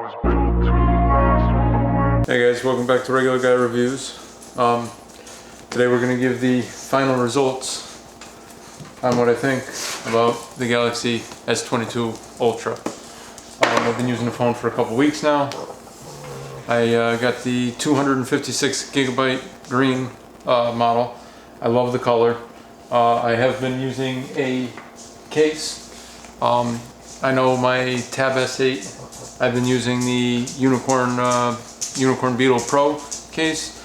Hey guys, welcome back to Regular Guy Reviews. Today we're going to give the final results on what I think about the Galaxy S22 Ultra. I've been using the phone for a couple weeks now. I got the 256 gigabyte green model. I love the color. I have been using a case. I know my Tab S8, I've been using the Unicorn Beetle Pro case.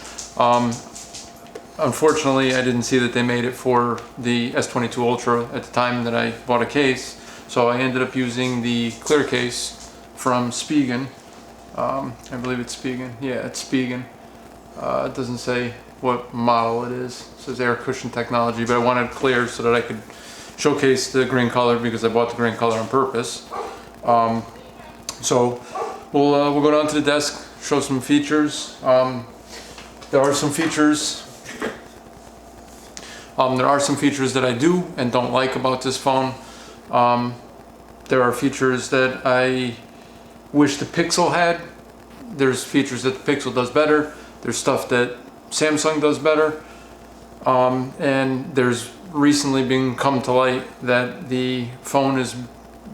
Unfortunately, I didn't see that they made it for the S22 Ultra at the time that I bought a case, so I ended up using the clear case from Spigen. I believe it's Spigen. Yeah, it's Spigen. It doesn't say what model it is. It says air cushion technology, but I wanted clear so that I could showcase the green color because I bought the green color on purpose. So we'll go down to the desk, show some features. There are some features that I do and don't like about this phone. There are features that I wish the Pixel had. There's features that the Pixel does better. There's stuff that Samsung does better. And there's recently come to light that the phone has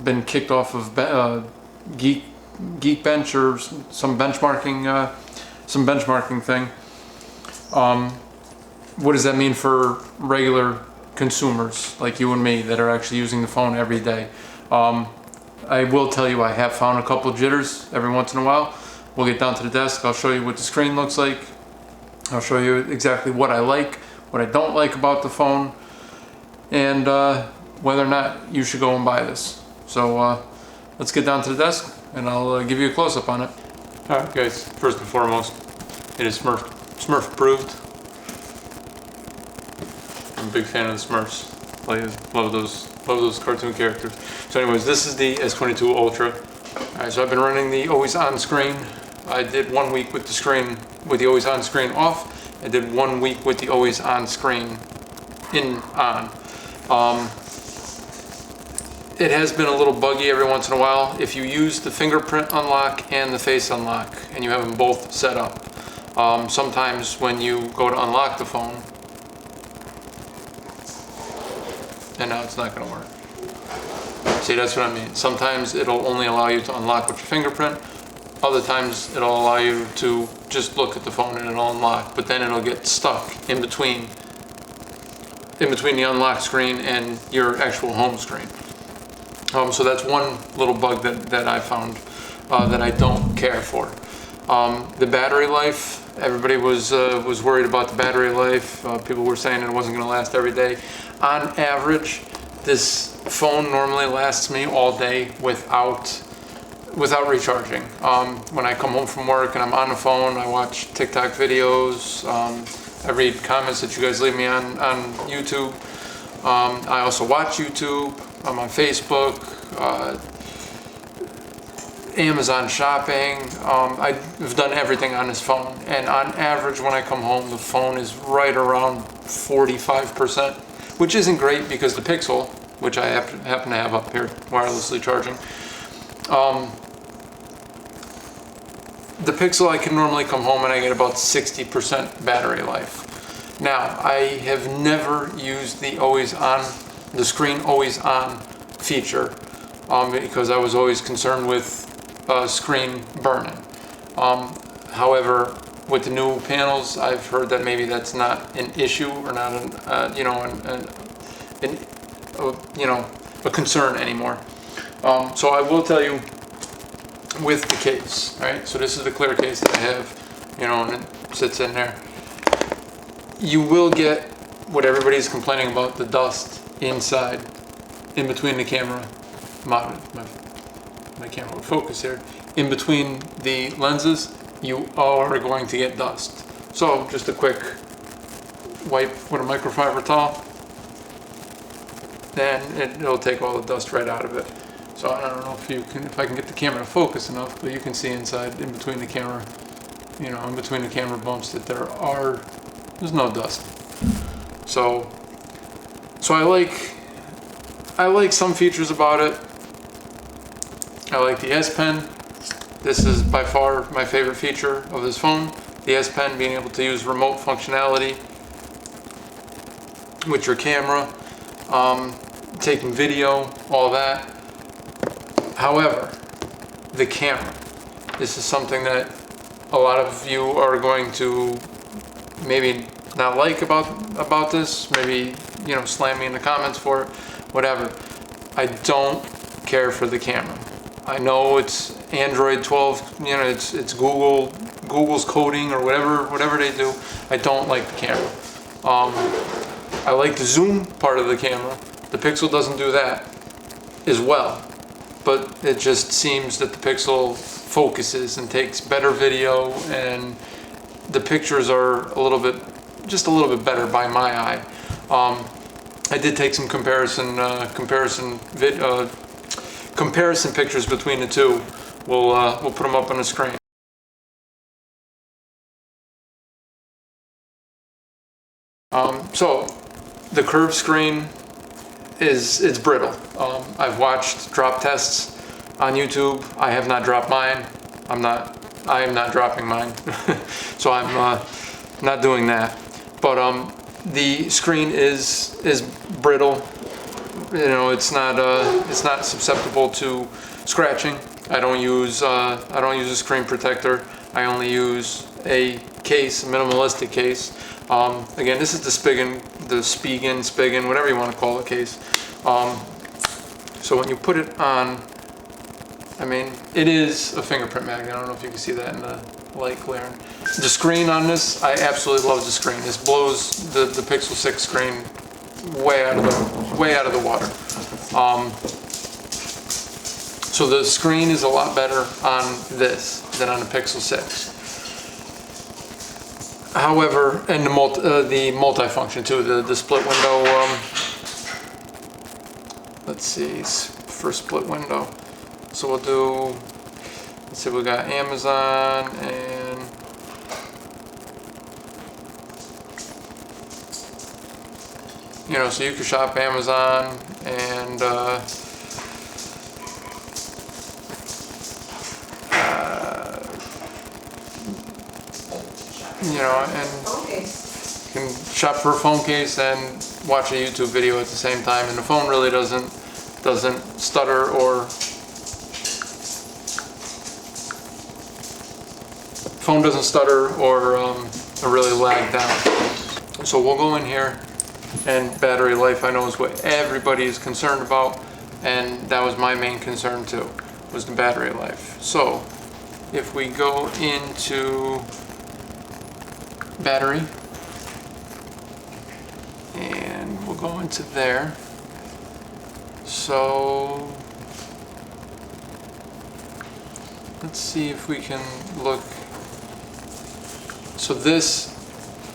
been kicked off of Geekbench or some benchmarking thing. What does that mean for regular consumers like you and me that are actually using the phone every day? I will tell you I have found a couple of jitters every once in a while. We'll get down to the desk. I'll show you what the screen looks like. I'll show you exactly what I like, what I don't like about the phone, and whether or not you should go and buy this. So let's get down to the desk and I'll give you a close-up on it. Alright guys, first and foremost, it is Smurf approved. I'm a big fan of the Smurfs. Love those cartoon characters. So anyways, this is the S22 Ultra. Alright, so I've been running the always on screen. I did 1 week with the always on screen off. I did 1 week with the always on screen on. It has been a little buggy every once in a while. If you use the fingerprint unlock and the face unlock and you have them both set up, sometimes when you go to unlock the phone, and now it's not going to work. See, that's what I mean. Sometimes it'll only allow you to unlock with your fingerprint. Other times it'll allow you to just look at the phone and it'll unlock, but then it'll get stuck in between the unlock screen and your actual home screen. So that's one little bug that I found that I don't care for. The battery life, everybody was worried about the battery life. People were saying it wasn't going to last every day. On average, this phone normally lasts me all day without recharging. When I come home from work and I'm on the phone, I watch TikTok videos. I read comments that you guys leave me on YouTube. I also watch YouTube. I'm on Facebook, Amazon shopping. I've done everything on this phone, and on average when I come home the phone is right around 45%, which isn't great because the Pixel, which I happen to have up here wirelessly charging, the Pixel I can normally come home and I get about 60% battery life. Now, I have never used the screen always on feature because I was always concerned with screen burning. However, with the new panels, I've heard that maybe that's not an issue or not a concern anymore. So I will tell you with the case, right? So this is the clear case that I have, and it sits in there. You will get what everybody's complaining about, the dust inside, in between the camera. My camera will focus here. In between the lenses, you are going to get dust. So just a quick wipe with a microfiber towel, and it'll take all the dust right out of it. So I don't know if I can get the camera to focus enough, but you can see inside, in between the camera, in between the camera bumps, that there's no dust. So I like some features about it. I like the S Pen. This is by far my favorite feature of this phone. The S Pen, being able to use remote functionality with your camera, taking video, all that. However, the camera. This is something that a lot of you are going to maybe not like about this. Maybe, you know, slam me in the comments for it, whatever. I don't care for the camera. I know it's Android 12, you know, it's Google's coding or whatever they do. I don't like the camera. I like the zoom part of the camera. The Pixel doesn't do that as well, but it just seems that the Pixel focuses and takes better video, and the pictures are just a little bit better by my eye. I did take some comparison pictures between the two. We'll put them up on the screen. So the curved screen it's brittle. I've watched drop tests on YouTube. I have not dropped mine. I am not dropping mine. So I'm not doing that. But the screen is brittle. You know, it's not susceptible to scratching. I don't use a screen protector. I only use a case, a minimalistic case. Again, this is the Spigen, whatever you want to call the case. So when you put it on, I mean, it is a fingerprint magnet. I don't know if you can see that in the light glaring. The screen on this, I absolutely love the screen. This blows the Pixel 6 screen way out of the water. So the screen is a lot better on this than on the Pixel 6. However, and the multifunction too, the split window. Let's see, for split window. So we'll do. Let's see, we got Amazon and. You know, so you can shop Amazon and you know, and you can shop for a phone case and watch a YouTube video at the same time, and the phone really doesn't stutter or really lag down. So we'll go in here. And battery life, I know, is what everybody is concerned about, and that was my main concern too, was the battery life. So if we go into battery, and we'll go into there. So let's see if we can look. So this,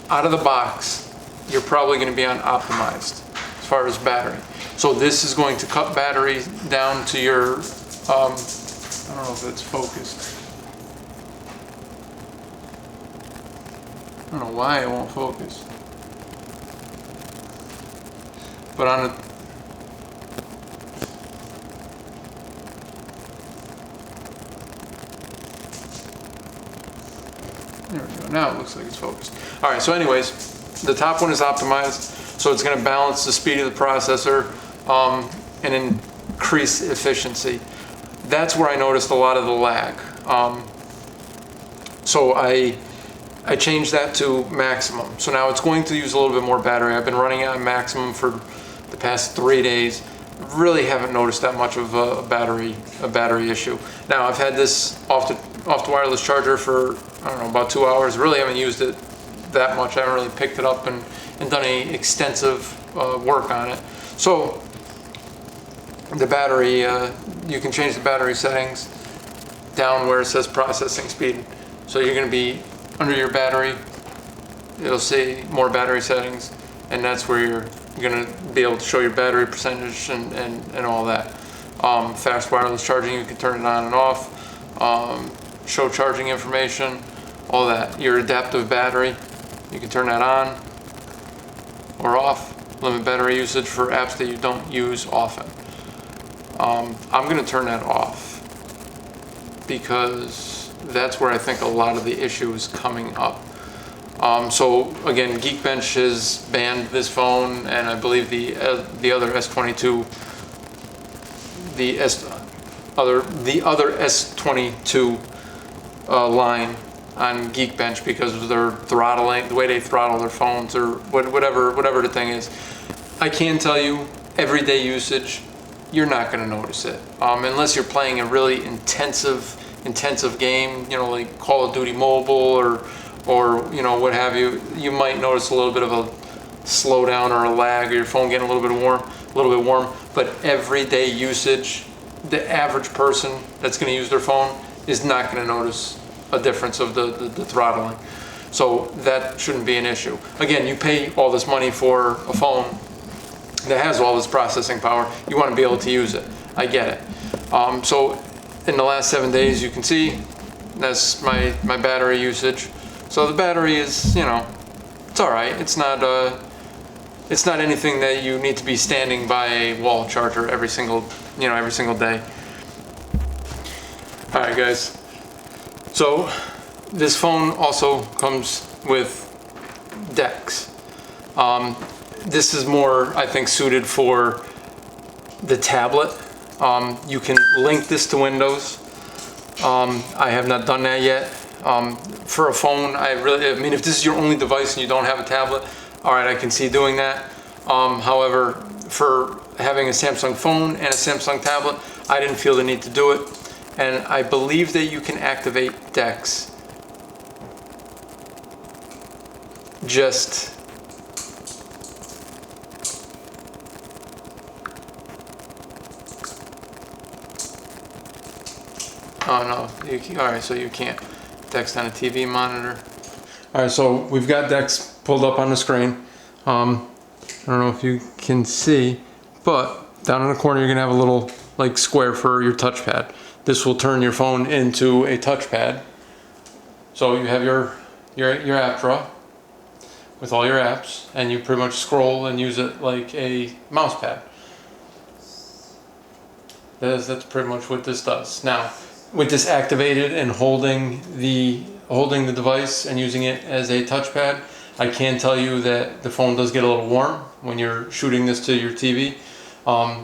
out of the box, you're probably going to be on optimized as far as battery. So this is going to cut battery down to your, I don't know if it's focused. I don't know why it won't focus. But on a, there we go, now it looks like it's focused. All right, so anyways, the top one is optimized, so it's going to balance the speed of the processor and increase efficiency. That's where I noticed a lot of the lag. So I changed that to maximum. So now it's going to use a little bit more battery. I've been running it on maximum for the past 3 days. Really haven't noticed that much of a battery issue. Now I've had this off the wireless charger for, I don't know, about 2 hours. Really haven't used it that much. I haven't really picked it up and done any extensive work on it. So the battery, you can change the battery settings down where it says processing speed. So you're going to be under your battery, it'll say more battery settings, and that's where you're going to be able to show your battery percentage and all that. Fast wireless charging, you can turn it on and off. Show charging information, all that. Your adaptive battery, you can turn that on or off. Limit battery usage for apps that you don't use often. I'm going to turn that off. because that's where I think a lot of the issue is coming up. So again, Geekbench has banned this phone, and I believe the other S22, the other S22 line on Geekbench, because of their throttling, the way they throttle their phones, or whatever the thing is. I can tell you, everyday usage, you're not going to notice it, unless you're playing a really intensive game, you know, like Call of Duty Mobile or you know, what have you. You might notice a little bit of a slowdown or a lag, or your phone getting a little bit warm. But everyday usage, the average person that's going to use their phone is not going to notice a difference of the throttling. So that shouldn't be an issue. Again, you pay all this money for a phone that has all this processing power. You want to be able to use it. I get it. So in the last 7 days, you can see that's my battery usage. So the battery is, you know, it's all right. It's not anything that you need to be standing by a wall charger every single day. All right, guys. So this phone also comes with decks. This is more, I think, suited for the tablet. You can link this to Windows. I have not done that yet. For a phone, I mean, if this is your only device and you don't have a tablet, all right, I can see doing that. However, for having a Samsung phone and a Samsung tablet, I didn't feel the need to do it. And I believe that you can activate decks just oh no, all right, so you can't. Decks on a TV monitor. All right, so we've got decks pulled up on the screen. I don't know if you can see, but down in the corner you're gonna have a little like square for your touchpad. This will turn your phone into a touchpad. So you have your app drawer with all your apps, and you pretty much scroll and use it like a mouse pad. That's pretty much what this does. Now, with this activated and holding the device and using it as a touchpad, I can tell you that the phone does get a little warm when you're shooting this to your TV.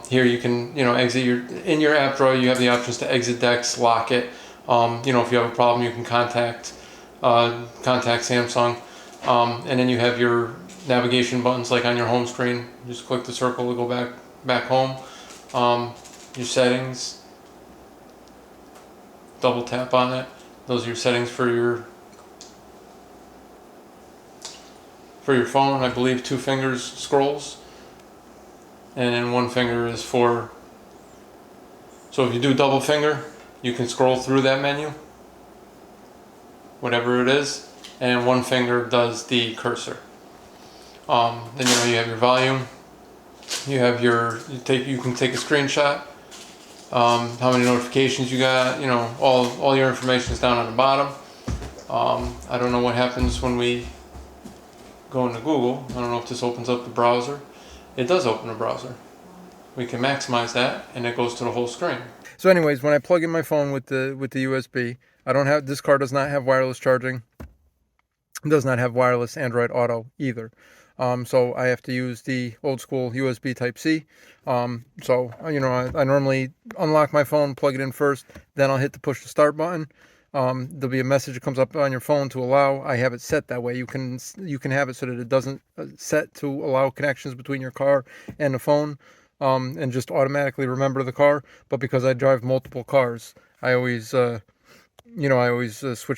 Here you can, you know, exit in your app drawer. You have the options to exit decks, lock it. You know, if you have a problem, you can contact Samsung, and then you have your navigation buttons like on your home screen. Just click the circle to go back home. Your settings. Double tap on it. Those are your settings for your phone. I believe 2 fingers scrolls, and then 1 finger is for. So if you do double finger, you can scroll through that menu, whatever it is, and 1 finger does the cursor. Then you have your volume. You have you can take a screenshot. How many notifications you got, you know, all your information is down on the bottom. I don't know what happens when we go into Google. I don't know if this opens up the browser. It does open the browser. We can maximize that, and it goes to the whole screen. So anyways, when I plug in my phone with the USB, this car does not have wireless charging. It does not have wireless Android Auto either. So I have to use the old school USB Type-C. So, you know, I normally unlock my phone, plug it in first, then I'll hit the push to start button. There'll be a message that comes up on your phone to allow. I have it set that way. You can have it so that it doesn't set to allow connections between your car and the phone, and just automatically remember the car. But because I drive multiple cars, I always switch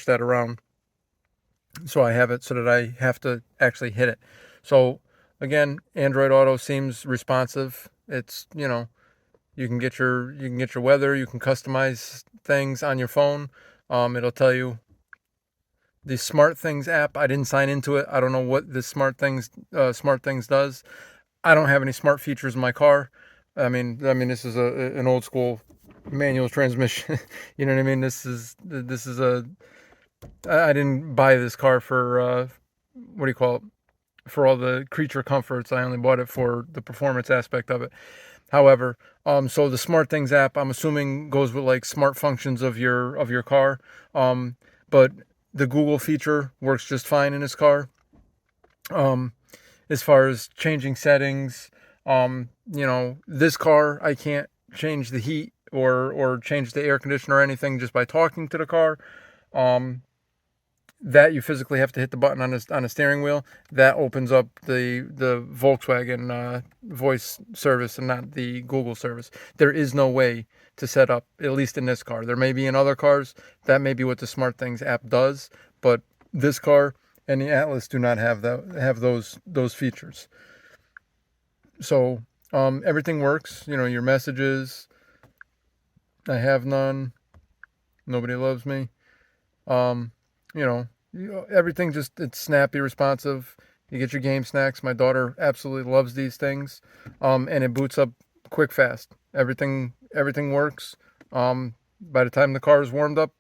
that around. So I have it so that I have to actually hit it. So again, Android Auto seems responsive. It's, you know, you can get your weather, you can customize things on your phone. It'll tell you the Smart Things app. I didn't sign into it. I don't know what this Smart Things does. I don't have any smart features in my car. I mean this is an old school manual transmission. You know what I mean? This is I didn't buy this car for what do you call it? For all the creature comforts. I only bought it for the performance aspect of it. However, so the Smart Things app, I'm assuming goes with like smart functions of your car. But the Google feature works just fine in this car. As far as changing settings, this car I can't change the heat or change the air conditioner or anything just by talking to the car. That you physically have to hit the button on a steering wheel. That opens up the Volkswagen voice service and not the Google service. There is no way to set up, at least in this car. There may be in other cars. That may be what the Smart Things app does, but this car and the Atlas do not have those features. So everything works. Your messages. I have none. Nobody loves me. Everything it's snappy, responsive. You get your game snacks. My daughter absolutely loves these things. And it boots up quick, fast. Everything works. By the time the car is warmed up,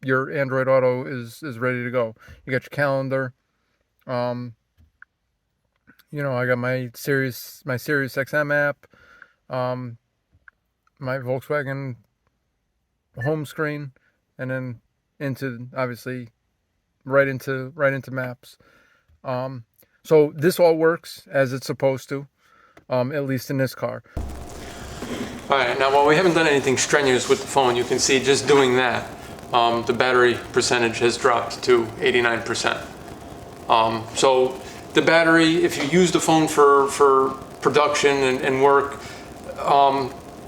your Android Auto is ready to go. You got your calendar. I got my Sirius XM app. My Volkswagen home screen, and then into obviously right into maps. So this all works as it's supposed to, at least in this car. All right, now while we haven't done anything strenuous with the phone, you can see just doing that, the battery percentage has dropped to 89%. So the battery, if you use the phone for production and work,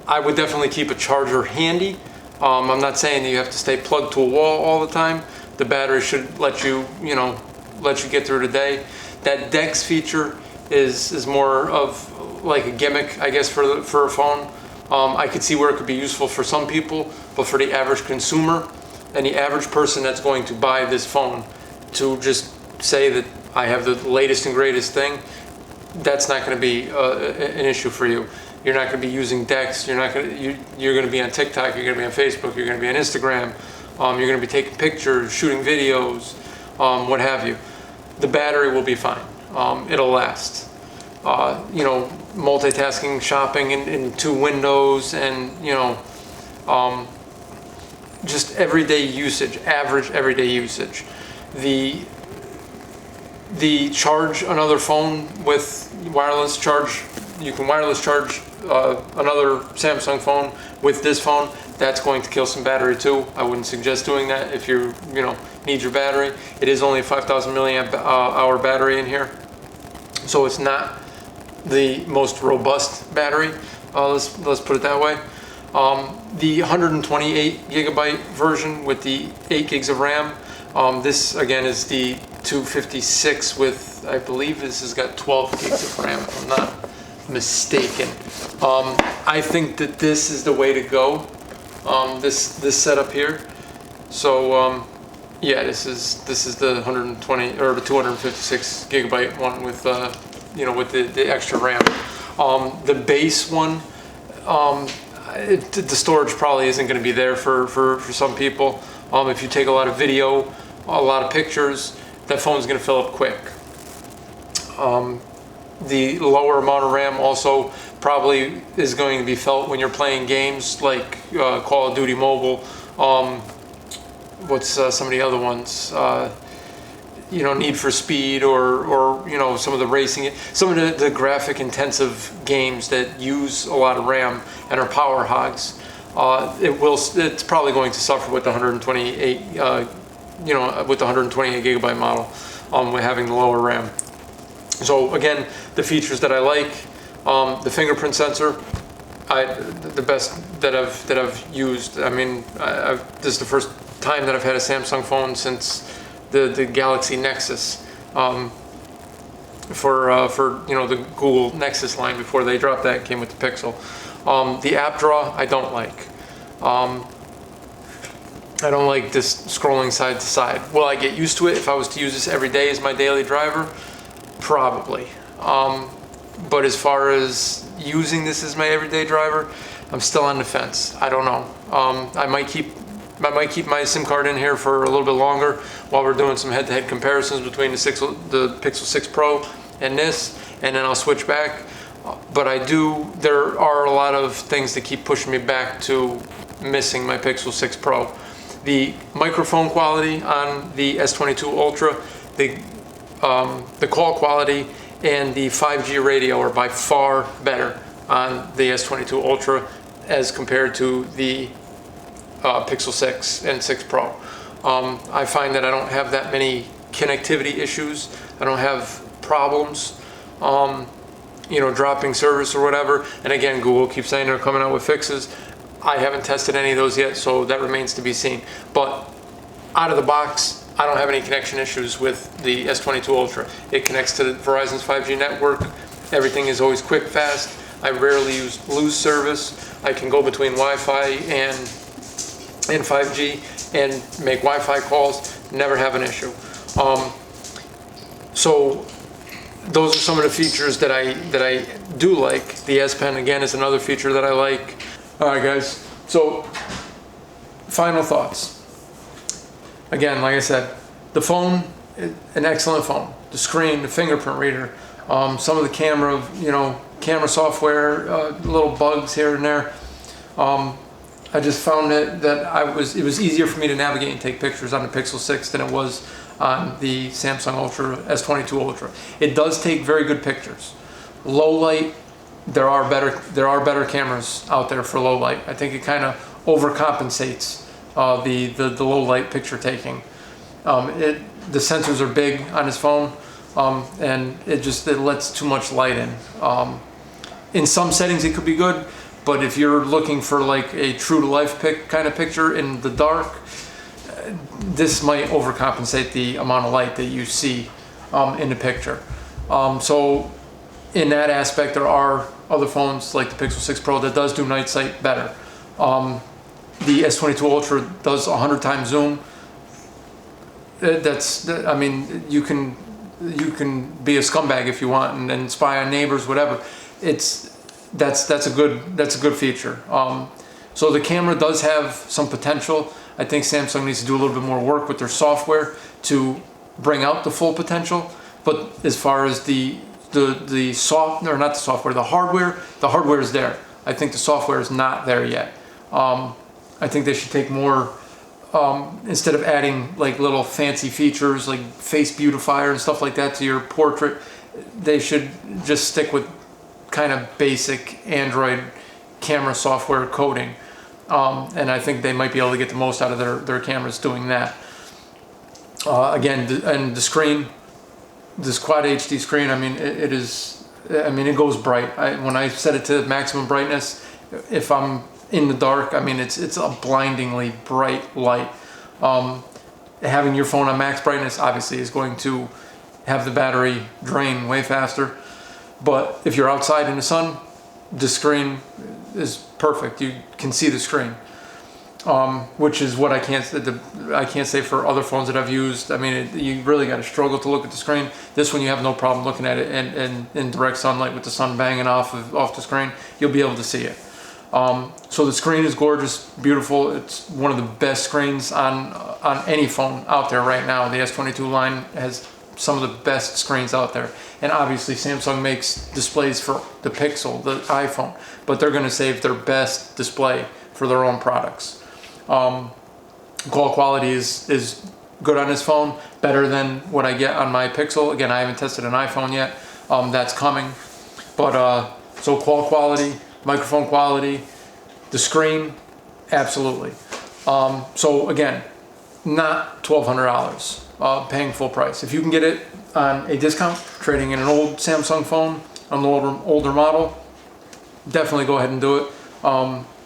I would definitely keep a charger handy. I'm not saying that you have to stay plugged to a wall all the time. The battery should let you get through the day. That DeX feature is more of like a gimmick, I guess, for a phone. I could see where it could be useful for some people, but for the average consumer and the average person that's going to buy this phone, to just say that I have the latest and greatest thing, that's not going to be an issue for you. You're not going to be using DeX. You're going to be on TikTok. You're going to be on Facebook. You're going to be on Instagram. You're going to be taking pictures, shooting videos, what have you. The battery will be fine. It'll last. Multitasking, shopping in 2 windows, and just everyday usage, average everyday usage. The charge another phone with wireless charge. You can wireless charge another Samsung phone with this phone. That's going to kill some battery too. I wouldn't suggest doing that if you need your battery. It is only a 5,000 milliamp hour battery in here, so it's not the most robust battery. Let's put it that way. The 128 gigabyte version with the 8 gigs of RAM. This again is the 256 with, I believe this has got 12 gigs of RAM, if I'm not mistaken. I think that this is the way to go. This setup here. So yeah, this is the 120 or the 256 gigabyte one with with the extra RAM. The base one, the storage probably isn't going to be there for some people. If you take a lot of video, a lot of pictures, that phone's going to fill up quick. The lower amount of RAM also probably is going to be felt when you're playing games like Call of Duty Mobile. What's some of the other ones? Need for Speed or some of the racing, some of the graphic intensive games that use a lot of RAM and are power hogs. It's probably going to suffer with the 128 with the 128 gigabyte model, with having the lower RAM. So again, the features that I like, the fingerprint sensor, the best that I've used. I mean, this is the first time that I've had a Samsung phone since the Galaxy Nexus, for the Google Nexus line before they dropped that, came with the Pixel. The app draw I don't like. I don't like this scrolling side to side. Will I get used to it if I was to use this every day as my daily driver? Probably. But as far as using this as my everyday driver, I'm still on the fence. I don't know. I might keep my SIM card in here for a little bit longer while we're doing some head-to-head comparisons between the Pixel 6 Pro and this, and then I'll switch back. But there are a lot of things that keep pushing me back to missing my Pixel 6 Pro. The microphone quality on the S22 Ultra, the call quality, and the 5G radio are by far better on the S22 Ultra as compared to the Pixel 6 and 6 Pro. I find that I don't have that many connectivity issues. I don't have problems, dropping service or whatever. And again, Google keeps saying they're coming out with fixes. I haven't tested any of those yet, so that remains to be seen. But out of the box, I don't have any connection issues with the S22 Ultra. It connects to Verizon's 5G network. Everything is always quick, fast. I rarely lose service. I can go between Wi-Fi and 5G and make Wi-Fi calls. Never have an issue. So those are some of the features that I do like. The S Pen again is another feature that I like. All right, guys. So final thoughts. Again, like I said, the phone, an excellent phone. The screen, the fingerprint reader, some of the camera, camera software, little bugs here and there. I just found that it was easier for me to navigate and take pictures on the Pixel 6 than it was on the Samsung Ultra, S22 Ultra. It does take very good pictures. Low light, there are better cameras out there for low light. I think it kind of overcompensates the low light picture taking. The sensors are big on this phone, and it lets too much light in. In some settings it could be good, but if you're looking for like a true to life kind of picture in the dark, this might overcompensate the amount of light that you see in the picture. So in that aspect, there are other phones like the Pixel 6 Pro that does do night sight better. The S22 Ultra does 100 times zoom. I mean, you can be a scumbag if you want and spy on neighbors, whatever. That's a good feature. So the camera does have some potential. I think Samsung needs to do a little bit more work with their software to bring out the full potential. But as far as the hardware is there. I think the software is not there yet. I think they should take more, instead of adding like little fancy features like face beautifier and stuff like that to your portrait, they should just stick with kind of basic Android camera software coding. And I think they might be able to get the most out of their cameras doing that. Again, and the screen, this Quad HD screen, I mean, it goes bright. When I set it to maximum brightness, if I'm in the dark, I mean, it's a blindingly bright light. Having your phone on max brightness obviously is going to have the battery drain way faster. But if you're outside in the sun, the screen is perfect. You can see the screen, which is what I can't say for other phones that I've used. I mean, you really got to struggle to look at the screen. This one, you have no problem looking at it, and in direct sunlight with the sun banging off the screen, you'll be able to see it. So the screen is gorgeous, beautiful. It's one of the best screens on any phone out there right now. The S22 line has some of the best screens out there. And obviously Samsung makes displays for the Pixel, the iPhone, but they're going to save their best display for their own products. Call quality is good on this phone, better than what I get on my Pixel. Again, I haven't tested an iPhone yet. That's coming. But so call quality, microphone quality, the screen, absolutely. So again, not $1,200. Paying full price. If you can get it on a discount, trading in an old Samsung phone, an older model, definitely go ahead and do it.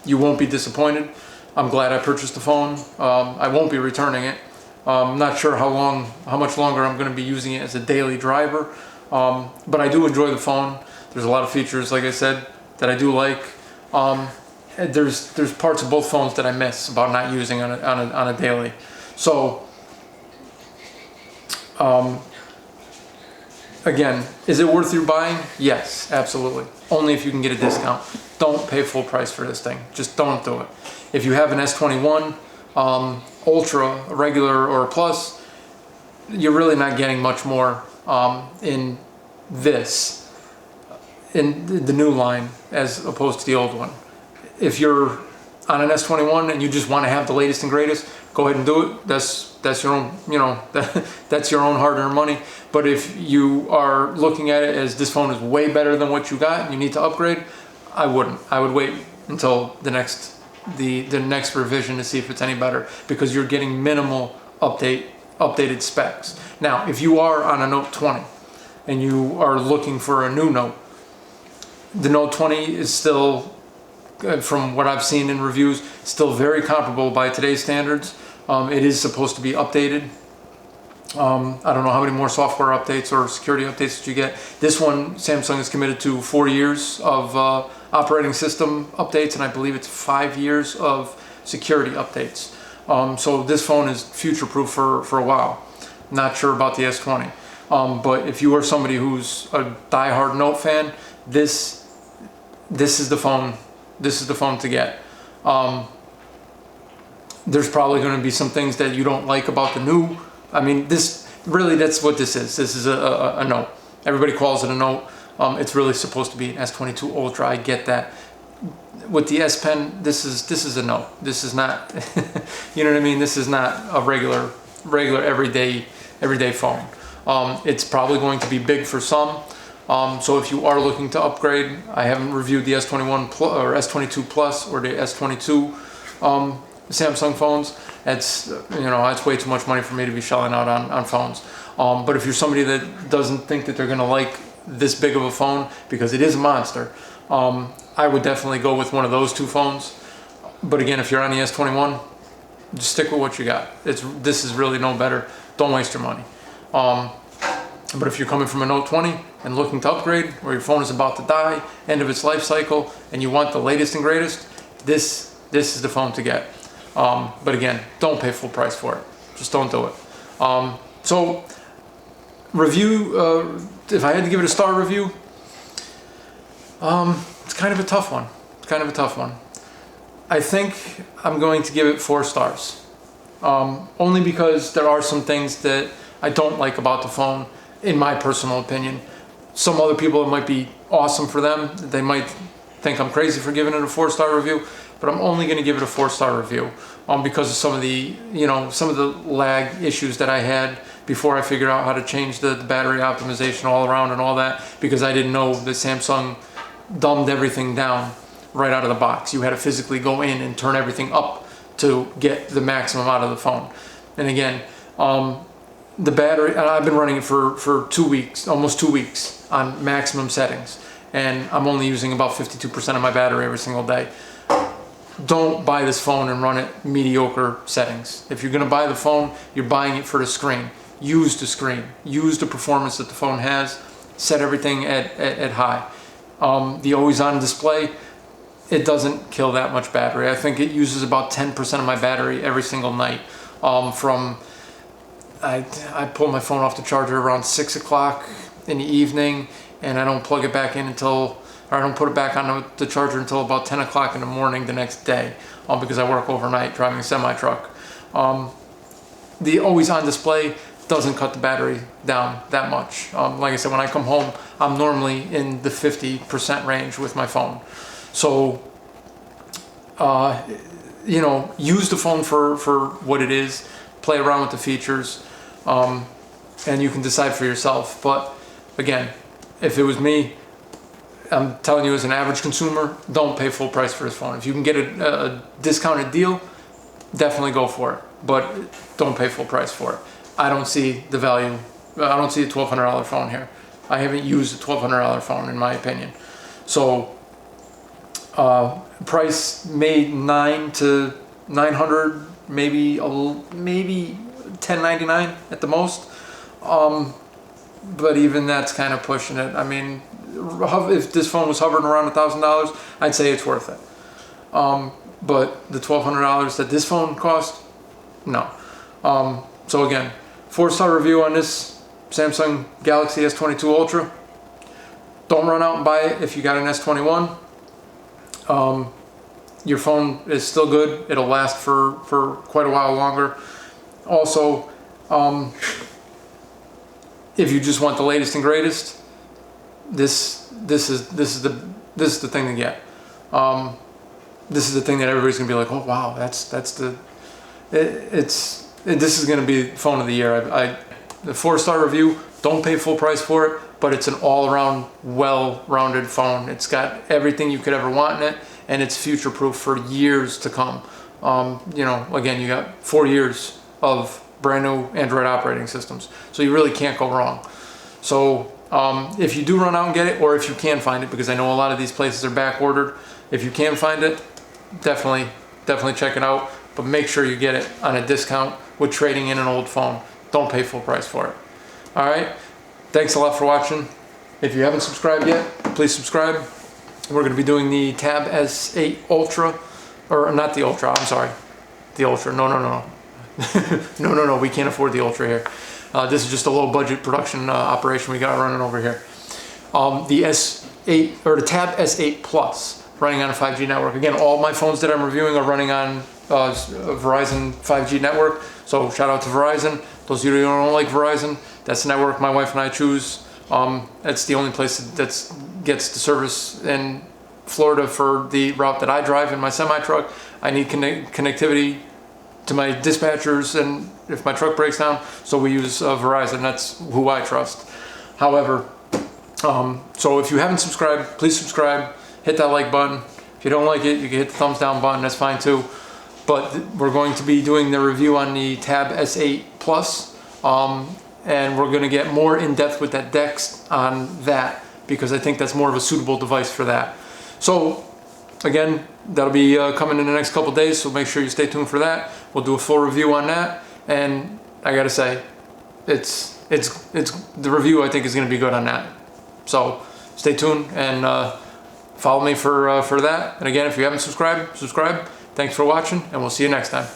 You won't be disappointed. I'm glad I purchased the phone. I won't be returning it. I'm not sure how much longer I'm going to be using it as a daily driver, but I do enjoy the phone. There's a lot of features, like I said, that I do like. There's parts of both phones that I miss about not using on a daily. So again, is it worth your buying? Yes, absolutely. Only if you can get a discount. Don't pay full price for this thing. Just don't do it. If you have an S21 Ultra, a regular, or a Plus, you're really not getting much more in this. in the new line as opposed to the old one. If you're on an S21 and you just want to have the latest and greatest, go ahead and do it. That's your own, you know, that's your own hard-earned money. But if you are looking at it as this phone is way better than what you got and you need to upgrade, I wouldn't. I would wait until the next revision to see if it's any better, because you're getting minimal updated specs. Now, if you are on a Note 20 and you are looking for a new Note, the Note 20 is still, from what I've seen in reviews, still very comparable by today's standards. It is supposed to be updated. I don't know how many more software updates or security updates that you get. This one, Samsung is committed to 4 years of operating system updates, and I believe it's 5 years of security updates. So this phone is future-proof for a while. Not sure about the S20. But if you are somebody who's a die-hard Note fan, this is the phone. This is the phone to get. There's probably going to be some things that you don't like about the new. I mean, that's what this is. This is a Note. Everybody calls it a Note. It's really supposed to be an S22 Ultra. I get that. With the S Pen, this is a Note. This is not, you know what I mean? This is not a regular everyday phone. It's probably going to be big for some. So if you are looking to upgrade, I haven't reviewed the S21 Plus or S22 Plus or the S22 Samsung phones. That's way too much money for me to be shelling out on phones. But if you're somebody that doesn't think that they're going to like this big of a phone, because it is a monster, I would definitely go with one of those two phones. But again, if you're on the S21, just stick with what you got. This is really no better. Don't waste your money. But if you're coming from a Note 20 and looking to upgrade, or your phone is about to die, end of its life cycle, and you want the latest and greatest, this is the phone to get. But again, don't pay full price for it. Just don't do it. So review, if I had to give it a star review, it's kind of a tough one. I think I'm going to give it 4 stars. Only because there are some things that I don't like about the phone, in my personal opinion. Some other people, it might be awesome for them. They might think I'm crazy for giving it a 4-star review, but I'm only going to give it a 4-star review because of some of the lag issues that I had before I figured out how to change the battery optimization all around and all that, because I didn't know that Samsung dumbed everything down right out of the box. You had to physically go in and turn everything up to get the maximum out of the phone. And again, the battery, I've been running it for 2 weeks, almost 2 weeks on maximum settings, and I'm only using about 52% of my battery every single day. Don't buy this phone and run it mediocre settings. If you're going to buy the phone, you're buying it for the screen. Use the screen. Use the performance that the phone has. Set everything at high. The always-on display, it doesn't kill that much battery. I think it uses about 10% of my battery every single night. I pull my phone off the charger around 6 o'clock in the evening, and I don't plug it back in until, or I don't put it back on the charger until about 10 o'clock in the morning the next day, because I work overnight driving a semi-truck. The always-on display doesn't cut the battery down that much. Like I said, when I come home, I'm normally in the 50% range with my phone. So, use the phone for what it is. Play around with the features, and you can decide for yourself. But again, if it was me, I'm telling you, as an average consumer, don't pay full price for this phone. If you can get a discounted deal, definitely go for it. But don't pay full price for it. I don't see the value. I don't see a $1,200 phone here. I haven't used a $1,200 phone, in my opinion. So, price made $900 to $900, maybe $10.99 at the most. But even that's kind of pushing it. I mean, if this phone was hovering around $1,000, I'd say it's worth it. But the $1,200 that this phone cost, no. So again, 4-star review on this Samsung Galaxy S22 Ultra. Don't run out and buy it if you got an S21. Your phone is still good. It'll last for quite a while longer. Also, if you just want the latest and greatest, this is the thing to get. This is the thing that everybody's gonna be like, oh wow, this is gonna be phone of the year. The 4-star review. Don't pay full price for it, but it's an all-around, well-rounded phone. It's got everything you could ever want in it, and it's future-proof for years to come. You know, again, you got 4 years of brand new Android operating systems, so you really can't go wrong. So if you do run out and get it, or if you can find it, because I know a lot of these places are back ordered, if you can find it, definitely check it out, but make sure you get it on a discount with trading in an old phone. Don't pay full price for it. All right, thanks a lot for watching. If you haven't subscribed yet, please subscribe. We're going to be doing the Tab S8 Ultra, or not the Ultra, I'm sorry, the Ultra. No, no, we can't afford the Ultra here. This is just a low budget production operation we got running over here. The S8, or the Tab S8 Plus, running on a 5G network. Again, all my phones that I'm reviewing are running on Verizon 5G network, so shout out to Verizon. Those of you who don't like Verizon, that's the network my wife and I choose. That's the only place that gets the service in Florida for the route that I drive in my semi-truck. I need connectivity to my dispatchers, and if my truck breaks down, so we use Verizon. That's who I trust. However, so if you haven't subscribed, please subscribe, hit that like button. If you don't like it, you can hit the thumbs down button, that's fine too. But we're going to be doing the review on the Tab S8 Plus, and we're going to get more in depth with that DeX on that, because I think that's more of a suitable device for that. So again, that'll be coming in the next couple days, so make sure you stay tuned for that. We'll do a full review on that, and I gotta say, it's the review I think is going to be good on that. So stay tuned and follow me for that. And again, if you haven't subscribed, subscribe. Thanks for watching, and we'll see you next time.